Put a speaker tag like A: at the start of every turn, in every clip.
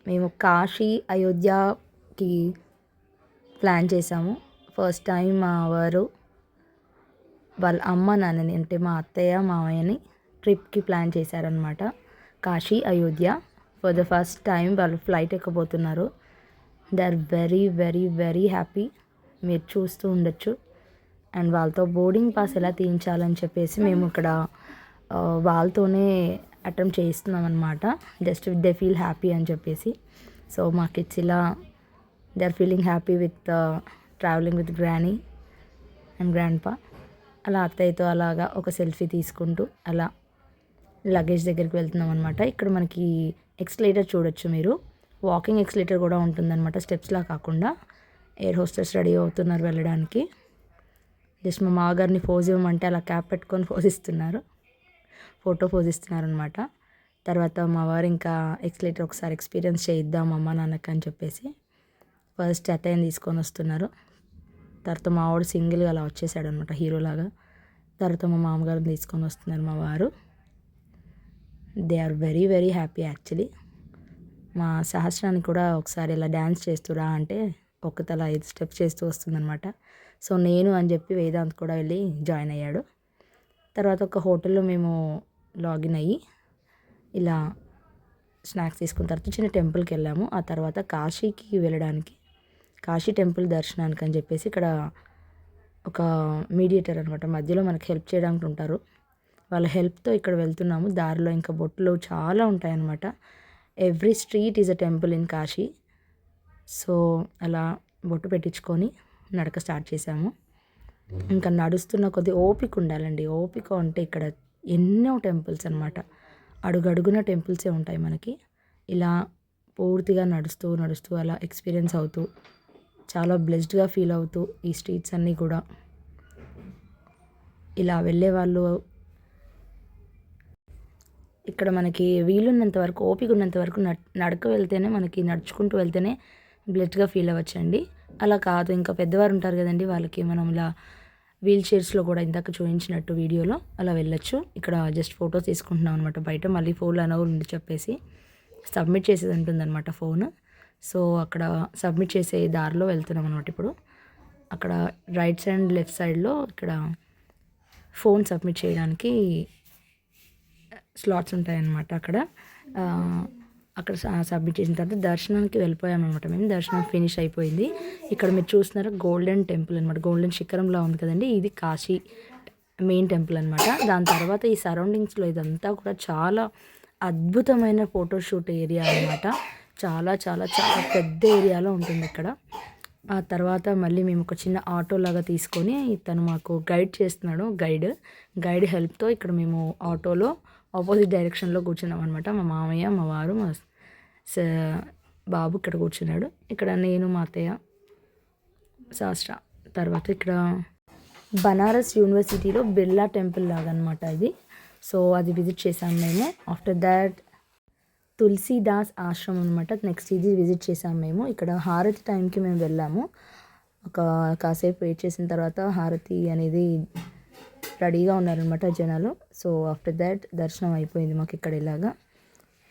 A: మేము కాశీ అయోధ్యకి ప్లాన్ చేసాము. First time మా వారు వాళ్ళ అమ్మ నాన్నని అంటే మా అత్తయ్య మామయ్యని ట్రిప్కి ప్లాన్ చేశారనమాట. Kashi Ayodhya for the first time వాళ్ళు ఫ్లైట్ ఎక్కబోతున్నారు. They are very very very happy. మీరు చూస్తూ ఉండొచ్చు. అండ్ వాళ్ళతో బోర్డింగ్ పాస్ ఎలా తీయించాలని చెప్పేసి మేము ఇక్కడ వాళ్ళతోనే అటెంప్ట్ చేస్తున్నాం అనమాట. జస్ట్ దే ఫీల్ హ్యాపీ అని చెప్పేసి. సో మా కిడ్స్ ఇలా they are feeling happy with travelling with granny and grandpa. అలా అత్తయ్యతో అలాగా ఒక సెల్ఫీ తీసుకుంటూ అలా లగేజ్ దగ్గరికి వెళ్తున్నాం అనమాట. ఇక్కడ మనకి ఎక్స్లేటర్ చూడొచ్చు మీరు. వాకింగ్ ఎక్స్లేటర్ కూడా ఉంటుందన్నమాట, స్టెప్స్లా కాకుండా. ఎయిర్ హోస్టెస్ రెడీ అవుతున్నారు వెళ్ళడానికి. జస్ట్ మా మామగారిని పోజ్ ఇవ్వమంటే అలా క్యాప్ పెట్టుకొని ఫోటో పోజ్ ఇస్తున్నారు అనమాట. తర్వాత మా వారు ఇంకా ఎక్స్లేటర్ ఒకసారి ఎక్స్పీరియన్స్ చేయిద్దాం అమ్మ నాన్నకి అని చెప్పేసి ఫస్ట్ అత్తయ్యని తీసుకొని వస్తున్నారు. తర్వాత మా వాడు సింగిల్గా అలా వచ్చేసాడు అనమాట, హీరోలాగా. తర్వాత మా మామగారిని తీసుకొని వస్తున్నారు మా వారు. They are very very happy actually. మా సహస్రాన్ని కూడా ఒకసారి ఇలా డ్యాన్స్ చేస్తురా అంటే ఒక్కతల 5 స్టెప్స్ చేస్తూ వస్తుందన్నమాట. సో నేను అని చెప్పి వేదాంత్ కూడా వెళ్ళి జాయిన్ అయ్యాడు. తర్వాత ఒక హోటల్లో మేము లాగిన్ అయ్యి ఇలా స్నాక్స్ తీసుకున్న తర్వాత చిన్న టెంపుల్కి వెళ్ళాము. ఆ తర్వాత కాశీకి వెళ్ళడానికి, కాశీ టెంపుల్ దర్శనానికి అని చెప్పేసి ఇక్కడ ఒక మీడియేటర్ అనమాట, మధ్యలో మనకి హెల్ప్ చేయడానికి ఉంటారు. వాళ్ళ హెల్ప్తో ఇక్కడ వెళ్తున్నాము. దారిలో ఇంకా బొట్లు చాలా ఉంటాయన్నమాట. Every street is a temple in Kashi. So అలా బొట్టు పెట్టించుకొని నడక స్టార్ట్ చేసాము. ఇంకా నడుస్తున్న కొద్ది ఓపిక ఉండాలండి. ఓపిక అంటే ఇక్కడ ఎన్నో టెంపుల్స్ అనమాట, అడుగడుగున టెంపుల్సే ఉంటాయి మనకి. ఇలా పూర్తిగా నడుస్తూ నడుస్తూ అలా ఎక్స్పీరియన్స్ అవుతూ చాలా బ్లెస్డ్గా ఫీల్ అవుతూ ఈ స్ట్రీట్స్ అన్నీ కూడా ఇలా వెళ్ళే వాళ్ళు ఇక్కడ మనకి వీలున్నంత వరకు, ఓపిక ఉన్నంత వరకు నడక వెళ్తేనే, మనకి నడుచుకుంటూ వెళ్తేనే బ్లెస్డ్గా ఫీల్ అవ్వచ్చండి. అలా కాదు, ఇంకా పెద్దవారు ఉంటారు కదండి, వాళ్ళకి మనం ఇలా వీల్ చైర్స్లో కూడా ఇందాక చూపించినట్టు వీడియోలో అలా వెళ్ళొచ్చు. ఇక్కడ జస్ట్ ఫోటోస్ తీసుకుంటున్నాం అనమాట బయట. మళ్ళీ ఫోన్లో అనౌల్ ఉండి చెప్పేసి సబ్మిట్ చేసేది ఉంటుందన్నమాట ఫోన్. సో అక్కడ సబ్మిట్ చేసే దారిలో వెళ్తున్నాం అనమాట. ఇప్పుడు అక్కడ రైట్ సైడ్ లెఫ్ట్ సైడ్లో ఇక్కడ ఫోన్ సబ్మిట్ చేయడానికి స్లాట్స్ ఉంటాయన్నమాట. అక్కడ సబ్మిట్ చేసిన తర్వాత దర్శనానికి వెళ్ళిపోయామన్నమాట. మేము దర్శనం ఫినిష్ అయిపోయింది. ఇక్కడ మీరు చూస్తున్నారు గోల్డెన్ టెంపుల్ అనమాట, గోల్డెన్ శిఖరంలో ఉంది కదండి, ఇది కాశీ మెయిన్ టెంపుల్ అనమాట. దాని తర్వాత ఈ సరౌండింగ్స్లో ఇదంతా కూడా చాలా అద్భుతమైన ఫోటోషూట్ ఏరియా అనమాట. చాలా చాలా చాలా పెద్ద ఏరియాలో ఉంటుంది ఇక్కడ. ఆ తర్వాత మళ్ళీ మేము ఒక చిన్న ఆటో లాగా తీసుకొని తను మాకు గైడ్ చేస్తున్నాడు. గైడ్ హెల్ప్తో ఇక్కడ మేము ఆటోలో ఆపోజిట్ డైరెక్షన్లో కూర్చున్నాం అనమాట. మా మామయ్య, మా వారు, మా బాబు ఇక్కడ కూర్చున్నాడు. ఇక్కడ నేను, మా అత్తయ్య, శాస్త్ర. తర్వాత ఇక్కడ బనారస్ యూనివర్సిటీలో బిర్లా టెంపుల్ లాగా అనమాట ఇది. సో అది విజిట్ చేసాము మేము. ఆఫ్టర్ దాట్ తులసీదాస్ ఆశ్రమం అనమాట, నెక్స్ట్ ఇది విజిట్ చేసాము మేము. ఇక్కడ హారతి టైంకి మేము వెళ్ళాము. కాసేపు వెయిట్ చేసిన తర్వాత హారతి అనేది రెడీగా ఉన్నారనమాట జనాలు. సో ఆఫ్టర్ దాట్ దర్శనం అయిపోయింది మాకు ఇక్కడ ఇలాగా,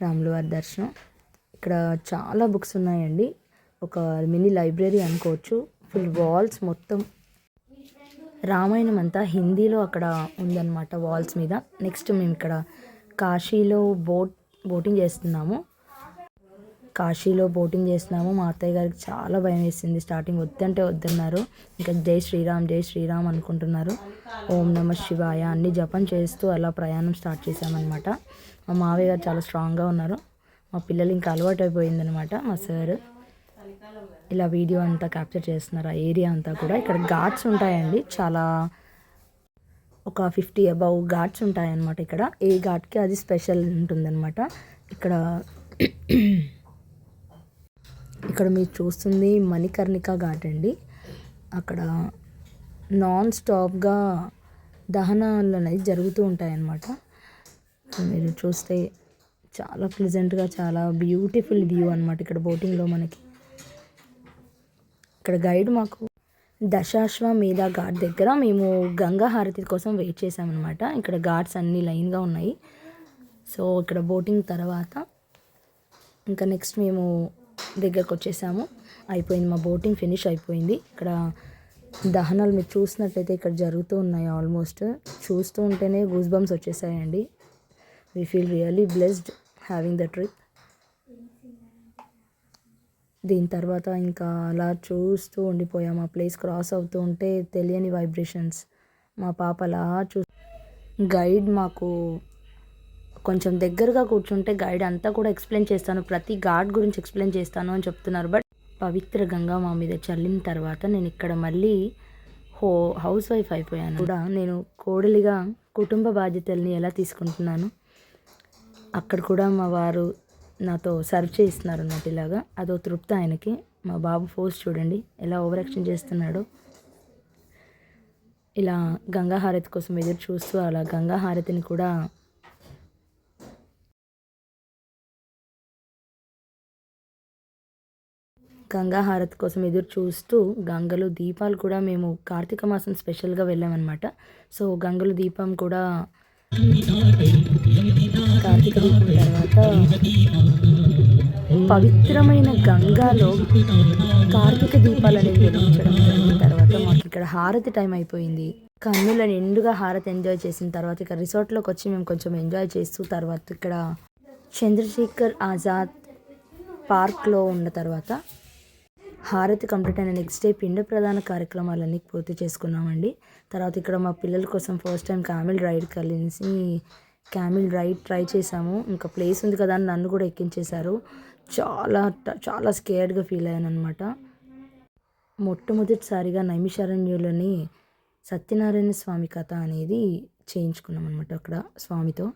A: రాముల వారి దర్శనం. ఇక్కడ చాలా బుక్స్ ఉన్నాయండి, ఒక మినీ లైబ్రరీ అనుకోవచ్చు. ఫుల్ వాల్స్ మొత్తం రామాయణం అంతా హిందీలో అక్కడ ఉందన్నమాట వాల్స్ మీద. నెక్స్ట్ మేము ఇక్కడ కాశీలో బోటింగ్ చేస్తున్నాము. మా అత్తయ్య గారికి చాలా భయం వేసింది. స్టార్టింగ్ వద్దంటే వద్దన్నారు. ఇంకా జై శ్రీరామ్ అనుకుంటున్నారు. ఓం నమ శివాయ అన్ని జపం చేస్తూ అలా ప్రయాణం స్టార్ట్ చేసామన్నమాట. మా మావయ్య గారు చాలా స్ట్రాంగ్గా ఉన్నారు. మా పిల్లలు ఇంకా అలవాటు అయిపోయిందనమాట. మా సార్ ఇలా వీడియో అంతా క్యాప్చర్ చేస్తున్నారు, ఆ ఏరియా అంతా కూడా. ఇక్కడ ఘాట్స్ ఉంటాయండి, చాలా ఒక 50 అబౌవ్ ఘాట్స్ ఉంటాయన్నమాట. ఇక్కడ ఏ ఘాట్కి అది స్పెషల్ ఉంటుందన్నమాట. ఇక్కడ మీరు చూస్తుంది మణికర్ణిక ఘాట్ అండి. అక్కడ నాన్ స్టాప్గా దహనాలు అనేది జరుగుతూ ఉంటాయన్నమాట. మీరు చూస్తే చాలా ప్లెజెంట్గా, చాలా బ్యూటిఫుల్ వ్యూ అనమాట ఇక్కడ బోటింగ్లో మనకి. ఇక్కడ గైడ్ మాకు దశాశ్వమేధ ఘాట్ దగ్గర మేము గంగా హారతి కోసం వెయిట్ చేసామన్నమాట. ఇక్కడ ఘాట్స్ అన్నీ లైన్గా ఉన్నాయి. సో ఇక్కడ బోటింగ్ తర్వాత ఇంకా నెక్స్ట్ మేము దగ్గరకు వచ్చేసాము. అయిపోయింది, మా బోటింగ్ ఫినిష్ అయిపోయింది. ఇక్కడ దహనాలు మీరు చూసినట్లయితే ఇక్కడ జరుగుతూ ఉన్నాయి. ఆల్మోస్ట్ చూస్తూ ఉంటేనే గూస్ బంప్స్ వచ్చేసాయండి. We feel really blessed having the trip. దీని తర్వాత ఇంకా అలా చూస్తూ ఉండిపోయాము. ఆ ప్లేస్ క్రాస్ అవుతూ ఉంటే తెలియని వైబ్రేషన్స్. మా పాప అలా గైడ్ మాకు కొంచెం దగ్గరగా కూర్చుంటే గైడ్ అంతా కూడా ఎక్స్ప్లెయిన్ చేస్తాను, ప్రతి ఘాట్ గురించి ఎక్స్ప్లెయిన్ చేస్తాను అని చెప్తున్నారు. బట్ పవిత్ర గంగా మా మీద చల్లిన తర్వాత నేను ఇక్కడ మళ్ళీ హౌస్ వైఫ్ అయిపోయాను కూడా. నేను కోడలిగా కుటుంబ బాధ్యతల్ని ఎలా తీసుకుంటున్నాను, అక్కడ కూడా మా వారు నాతో సర్వ్ చేస్తున్నారు అన్నట్టు. ఇలాగా అదో తృప్తి ఆయనకి. మా బాబు ఫోర్స్ చూడండి ఎలా ఓవర్ యాక్షన్ చేస్తున్నాడో. ఇలా గంగా హారతి కోసం ఎదురు చూస్తూ అలా గంగా హారతిని కూడా గంగా హారతి కోసం ఎదురు చూస్తూ గంగలో దీపాలు కూడా మేము కార్తీక మాసం స్పెషల్గా వెళ్ళామన్నమాట. సో గంగలో దీపం కూడా కార్తీక దీపం తర్వాత పవిత్రమైన గంగాలో కార్తీక దీపాలు అనేవి వెలిగించడం జరిగిన తర్వాత మాకు ఇక్కడ హారతి టైం అయిపోయింది. కన్నుల నిండుగా హారతి ఎంజాయ్ చేసిన తర్వాత ఇక రిసార్ట్లోకి వచ్చి మేము కొంచెం ఎంజాయ్ చేస్తూ తర్వాత ఇక్కడ చంద్రశేఖర్ ఆజాద్ పార్క్లో ఉన్న తర్వాత హారతి కంప్లీట్ అయిన నెక్స్ట్ డే పిండ ప్రధాన కార్యక్రమాలన్నీ పూర్తి చేసుకున్నామండి. తర్వాత ఇక్కడ మా పిల్లల కోసం ఫస్ట్ టైం క్యామిల్ రైడ్ కలిసి క్యామిల్ రైడ్ ట్రై చేసాము. ఇంకా ప్లేస్ ఉంది కదా అని నన్ను కూడా ఎక్కించేశారు. చాలా స్కేర్డ్గా ఫీల్ అయ్యాను అనమాట. మొట్టమొదటిసారిగా నైమిషారణ్యులని సత్యనారాయణ స్వామి కథ అనేది చేయించుకున్నాం అనమాట అక్కడ స్వామితో.